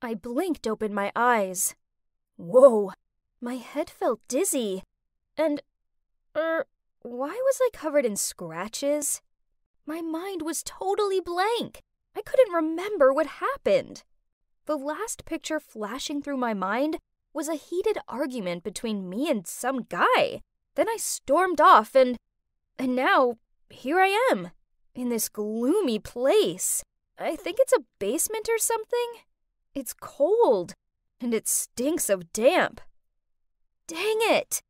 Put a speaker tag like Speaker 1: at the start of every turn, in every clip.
Speaker 1: I blinked open my eyes. Whoa, my head felt dizzy. And, why was I covered in scratches? My mind was totally blank. I couldn't remember what happened. The last picture flashing through my mind was a heated argument between me and some guy. Then I stormed off and now, here I am, in this gloomy place. I think it's a basement or something. It's cold, and it stinks of damp. Dang it!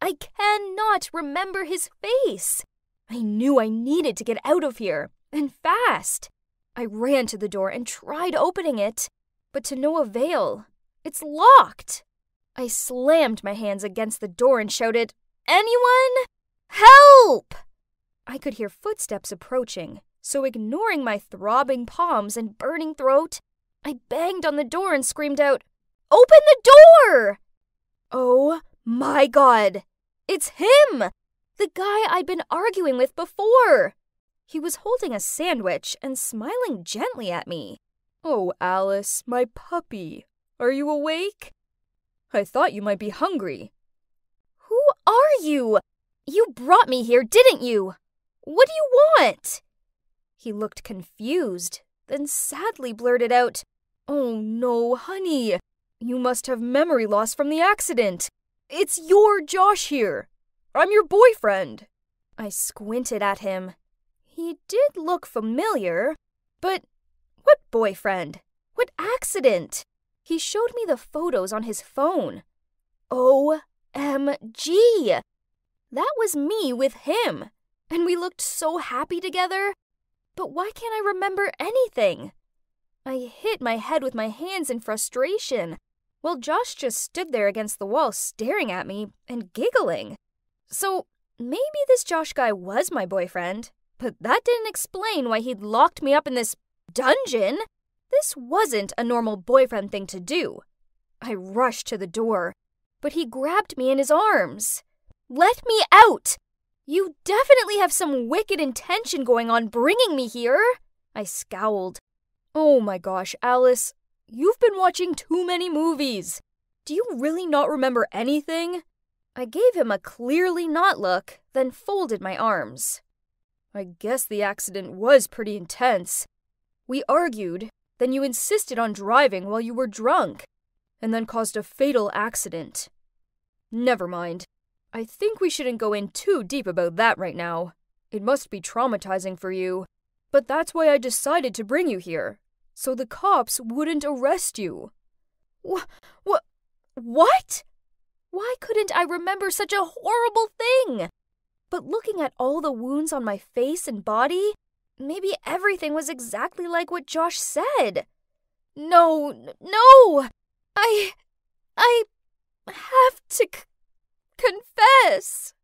Speaker 1: I cannot remember his face. I knew I needed to get out of here, and fast. I ran to the door and tried opening it, but to no avail. It's locked. I slammed my hands against the door and shouted, "Anyone? Help!" I could hear footsteps approaching, so ignoring my throbbing palms and burning throat, I banged on the door and screamed out, "Open the door!" Oh my God! It's him! The guy I'd been arguing with before! He was holding a sandwich and smiling gently at me. "Oh, Alice, my puppy, are you awake? I thought you might be hungry." "Who are you? You brought me here, didn't you? What do you want?" He looked confused, then sadly blurted out, "Oh no, honey. You must have memory loss from the accident. It's your Josh here. I'm your boyfriend." I squinted at him. He did look familiar, but what boyfriend? What accident? He showed me the photos on his phone. OMG! That was me with him, and we looked so happy together. But why can't I remember anything? I hit my head with my hands in frustration, while Josh just stood there against the wall staring at me and giggling. So maybe this Josh guy was my boyfriend, but that didn't explain why he'd locked me up in this dungeon. This wasn't a normal boyfriend thing to do. I rushed to the door, but he grabbed me in his arms. "Let me out! You definitely have some wicked intention going on bringing me here." I scowled. "Oh my gosh, Alice, you've been watching too many movies. Do you really not remember anything?" I gave him a clearly not look, then folded my arms. "I guess the accident was pretty intense. We argued, then you insisted on driving while you were drunk, and then caused a fatal accident. Never mind. I think we shouldn't go in too deep about that right now. It must be traumatizing for you. But that's why I decided to bring you here, so the cops wouldn't arrest you." What? Why couldn't I remember such a horrible thing? But looking at all the wounds on my face and body, maybe everything was exactly like what Josh said. No! I have to confess.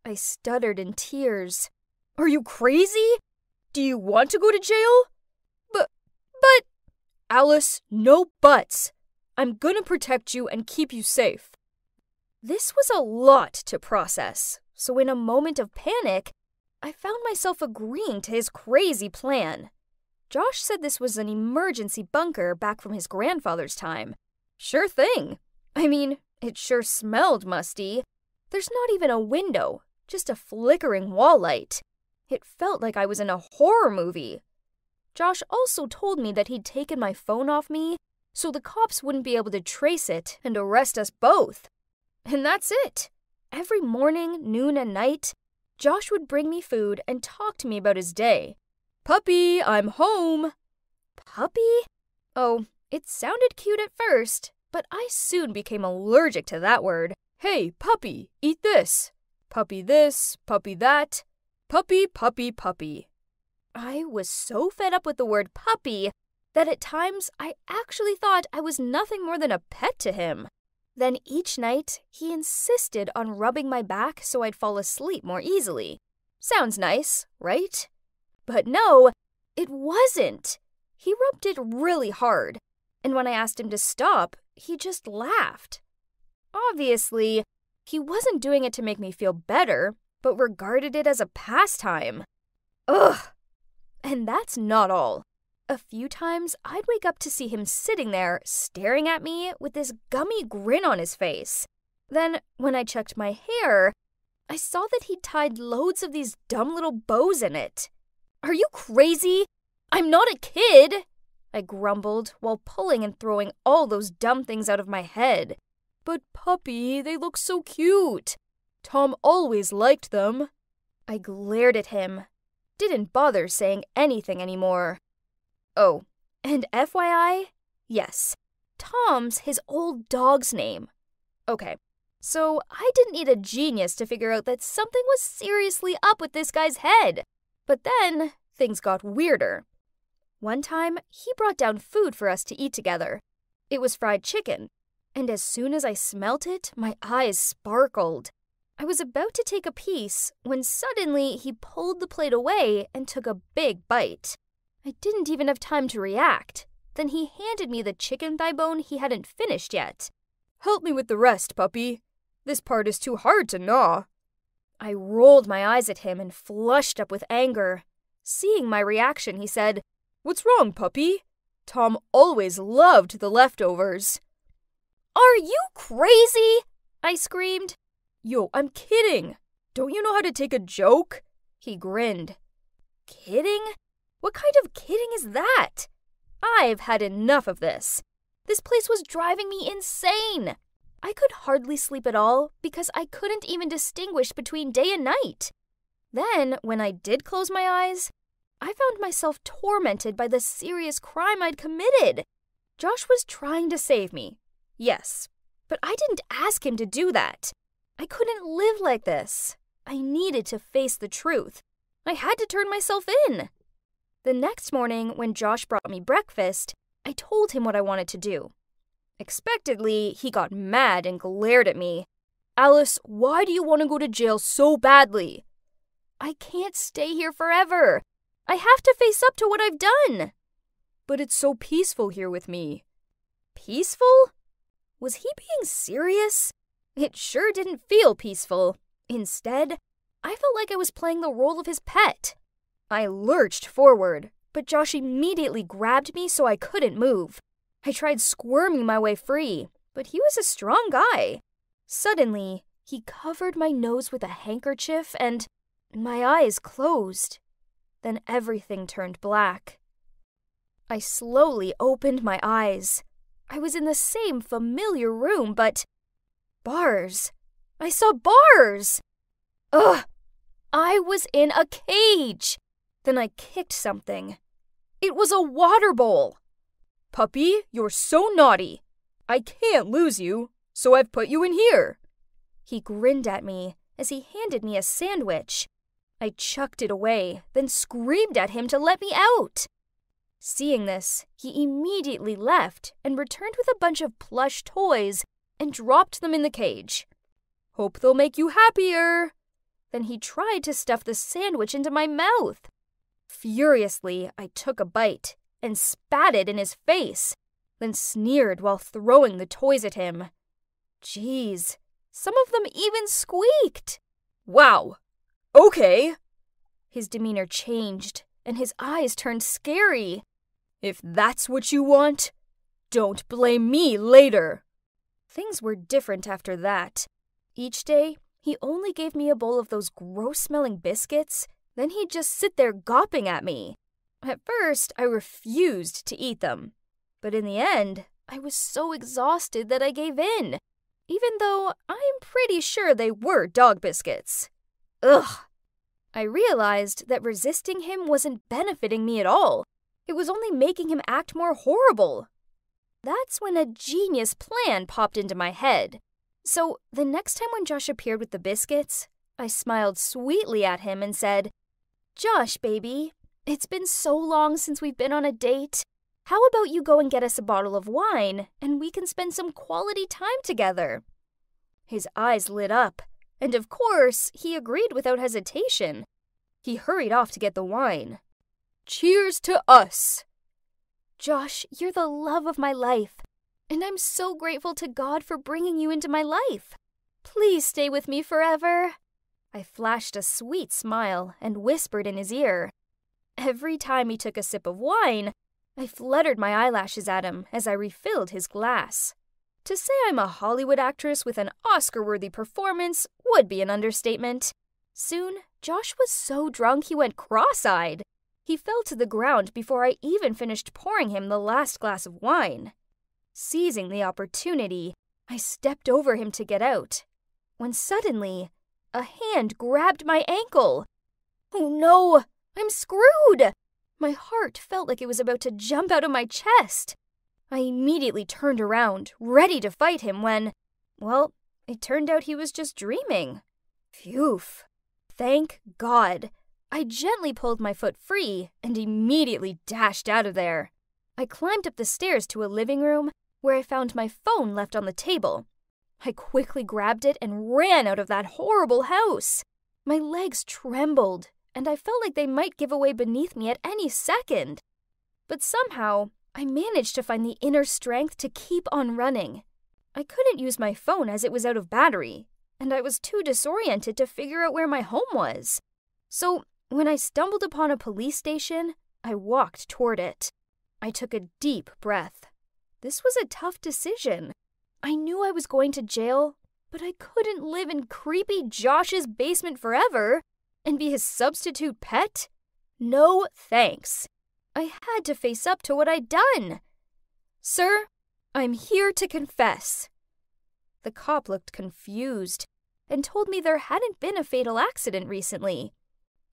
Speaker 1: I stuttered in tears. "Are you crazy? Do you want to go to jail?" But... Alice, no buts. I'm gonna protect you and keep you safe." This was a lot to process, so in a moment of panic, I found myself agreeing to his crazy plan. Josh said this was an emergency bunker back from his grandfather's time. Sure thing. I mean, it sure smelled musty. There's not even a window, just a flickering wall light. It felt like I was in a horror movie. Josh also told me that he'd taken my phone off me, so the cops wouldn't be able to trace it and arrest us both. And that's it. Every morning, noon, and night, Josh would bring me food and talk to me about his day. "Puppy, I'm home." Puppy? Oh, it sounded cute at first, but I soon became allergic to that word. "Hey, puppy, eat this. Puppy this, puppy that. Puppy, puppy, puppy." I was so fed up with the word puppy that at times I actually thought I was nothing more than a pet to him. Then each night, he insisted on rubbing my back so I'd fall asleep more easily. Sounds nice, right? But no, it wasn't. He rubbed it really hard, and when I asked him to stop, he just laughed. Obviously, he wasn't doing it to make me feel better, but regarded it as a pastime. Ugh! And that's not all. A few times, I'd wake up to see him sitting there, staring at me with this gummy grin on his face. Then, when I checked my hair, I saw that he'd tied loads of these dumb little bows in it. "Are you crazy? I'm not a kid!" I grumbled while pulling and throwing all those dumb things out of my head. "But puppy, they look so cute. Tom always liked them." I glared at him. Didn't bother saying anything anymore. Oh, and FYI, yes, Tom's his old dog's name. Okay, so I didn't need a genius to figure out that something was seriously up with this guy's head. But then, things got weirder. One time, he brought down food for us to eat together. It was fried chicken, and as soon as I smelt it, my eyes sparkled. I was about to take a piece when suddenly he pulled the plate away and took a big bite. I didn't even have time to react. Then he handed me the chicken thigh bone he hadn't finished yet. "Help me with the rest, puppy. This part is too hard to gnaw." I rolled my eyes at him and flushed up with anger. Seeing my reaction, he said, "What's wrong, puppy? Tom always loved the leftovers." "Are you crazy?" I screamed. "Yo, I'm kidding. Don't you know how to take a joke?" He grinned. Kidding? What kind of kidding is that? I've had enough of this. This place was driving me insane. I could hardly sleep at all because I couldn't even distinguish between day and night. Then, when I did close my eyes, I found myself tormented by the serious crime I'd committed. Josh was trying to save me. Yes, but I didn't ask him to do that. I couldn't live like this. I needed to face the truth. I had to turn myself in. The next morning, when Josh brought me breakfast, I told him what I wanted to do. Expectedly, he got mad and glared at me. "Alice, why do you want to go to jail so badly?" "I can't stay here forever. I have to face up to what I've done." "But it's so peaceful here with me." Peaceful? Was he being serious? It sure didn't feel peaceful. Instead, I felt like I was playing the role of his pet. I lurched forward, but Josh immediately grabbed me so I couldn't move. I tried squirming my way free, but he was a strong guy. Suddenly, he covered my nose with a handkerchief and my eyes closed. Then everything turned black. I slowly opened my eyes. I was in the same familiar room, but bars. I saw bars! Ugh! I was in a cage! Then I kicked something. It was a water bowl! "Puppy, you're so naughty. I can't lose you, so I've put you in here." He grinned at me as he handed me a sandwich. I chucked it away, then screamed at him to let me out. Seeing this, he immediately left and returned with a bunch of plush toys and dropped them in the cage. "Hope they'll make you happier." Then he tried to stuff the sandwich into my mouth. Furiously, I took a bite and spat it in his face, then sneered while throwing the toys at him. Geez, some of them even squeaked. "Wow, okay." His demeanor changed, and his eyes turned scary. "If that's what you want, don't blame me later." Things were different after that. Each day, he only gave me a bowl of those gross-smelling biscuits, then he'd just sit there gawping at me. At first, I refused to eat them. But in the end, I was so exhausted that I gave in, even though I'm pretty sure they were dog biscuits. Ugh! I realized that resisting him wasn't benefiting me at all. It was only making him act more horrible. That's when a genius plan popped into my head. So the next time when Josh appeared with the biscuits, I smiled sweetly at him and said, "Josh, baby, it's been so long since we've been on a date. How about you go and get us a bottle of wine, and we can spend some quality time together?" His eyes lit up, and of course, he agreed without hesitation. He hurried off to get the wine. "Cheers to us!" "Josh, you're the love of my life, and I'm so grateful to God for bringing you into my life. Please stay with me forever." I flashed a sweet smile and whispered in his ear. Every time he took a sip of wine, I fluttered my eyelashes at him as I refilled his glass. To say I'm a Hollywood actress with an Oscar-worthy performance would be an understatement. Soon, Josh was so drunk he went cross-eyed. He fell to the ground before I even finished pouring him the last glass of wine. Seizing the opportunity, I stepped over him to get out, when suddenly, a hand grabbed my ankle. Oh no, I'm screwed! My heart felt like it was about to jump out of my chest. I immediately turned around, ready to fight him when, well, it turned out he was just dreaming. Phew. Thank God. I gently pulled my foot free and immediately dashed out of there. I climbed up the stairs to a living room where I found my phone left on the table. I quickly grabbed it and ran out of that horrible house. My legs trembled, and I felt like they might give away beneath me at any second. But somehow, I managed to find the inner strength to keep on running. I couldn't use my phone as it was out of battery, and I was too disoriented to figure out where my home was. So, when I stumbled upon a police station, I walked toward it. I took a deep breath. This was a tough decision. I knew I was going to jail, but I couldn't live in creepy Josh's basement forever and be his substitute pet. No thanks. I had to face up to what I'd done. Sir, I'm here to confess. The cop looked confused and told me there hadn't been a fatal accident recently.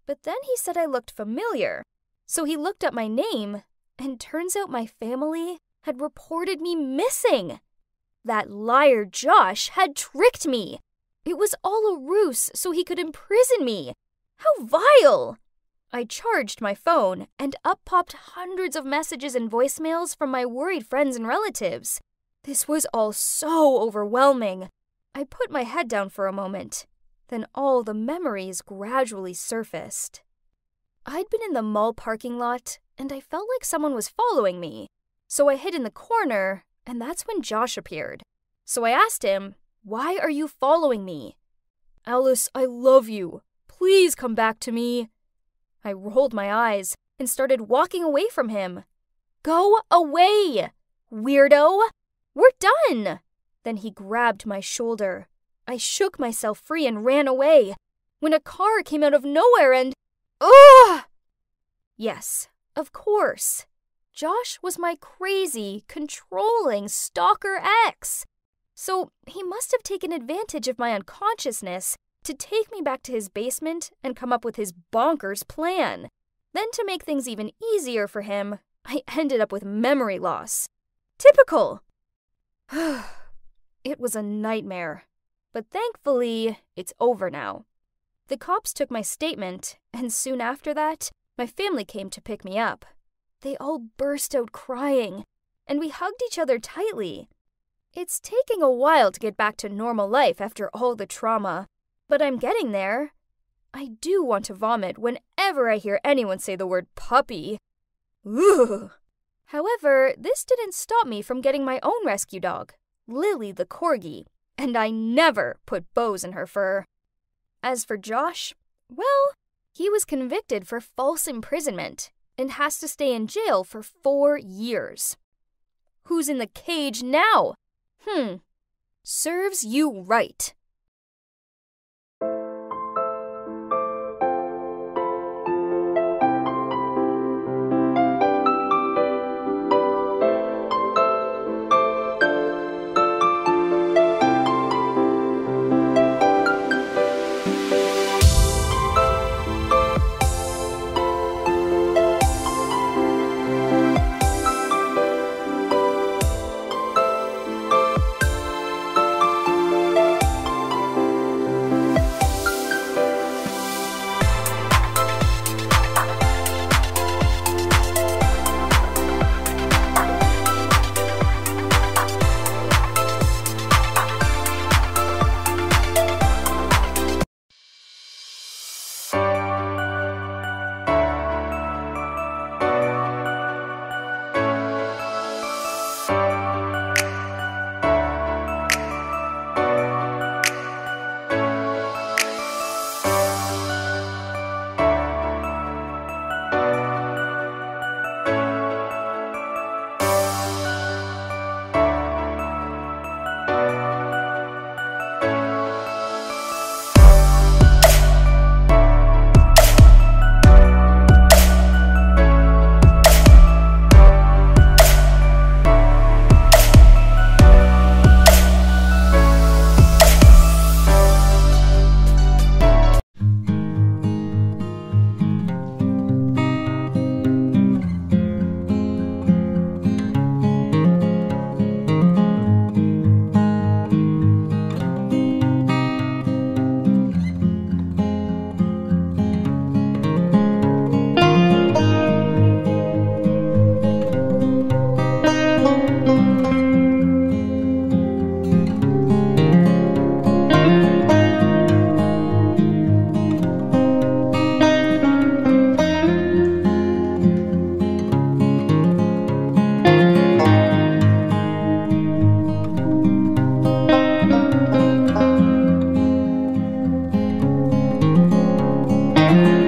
Speaker 1: But then he said I looked familiar, so he looked up my name, and turns out my family had reported me missing. That liar Josh had tricked me. It was all a ruse so he could imprison me. How vile! I charged my phone, and up popped hundreds of messages and voicemails from my worried friends and relatives. This was all so overwhelming. I put my head down for a moment. Then all the memories gradually surfaced. I'd been in the mall parking lot, and I felt like someone was following me. So I hid in the corner, and that's when Josh appeared. So I asked him, "Why are you following me?" "Alice, I love you. Please come back to me." I rolled my eyes and started walking away from him. "Go away, weirdo! We're done!" Then he grabbed my shoulder. I shook myself free and ran away, when a car came out of nowhere and... Ugh! Yes, of course. Josh was my crazy, controlling stalker ex. So he must have taken advantage of my unconsciousness to take me back to his basement and come up with his bonkers plan. Then to make things even easier for him, I ended up with memory loss. Typical! It was a nightmare. But thankfully, it's over now. The cops took my statement, and soon after that, my family came to pick me up. They all burst out crying, and we hugged each other tightly. It's taking a while to get back to normal life after all the trauma, but I'm getting there. I do want to vomit whenever I hear anyone say the word puppy. Ugh. However, this didn't stop me from getting my own rescue dog, Lily the Corgi, and I never put bows in her fur. As for Josh, well, he was convicted for false imprisonment and has to stay in jail for 4 years. Who's in the cage now? Serves you right. Bye.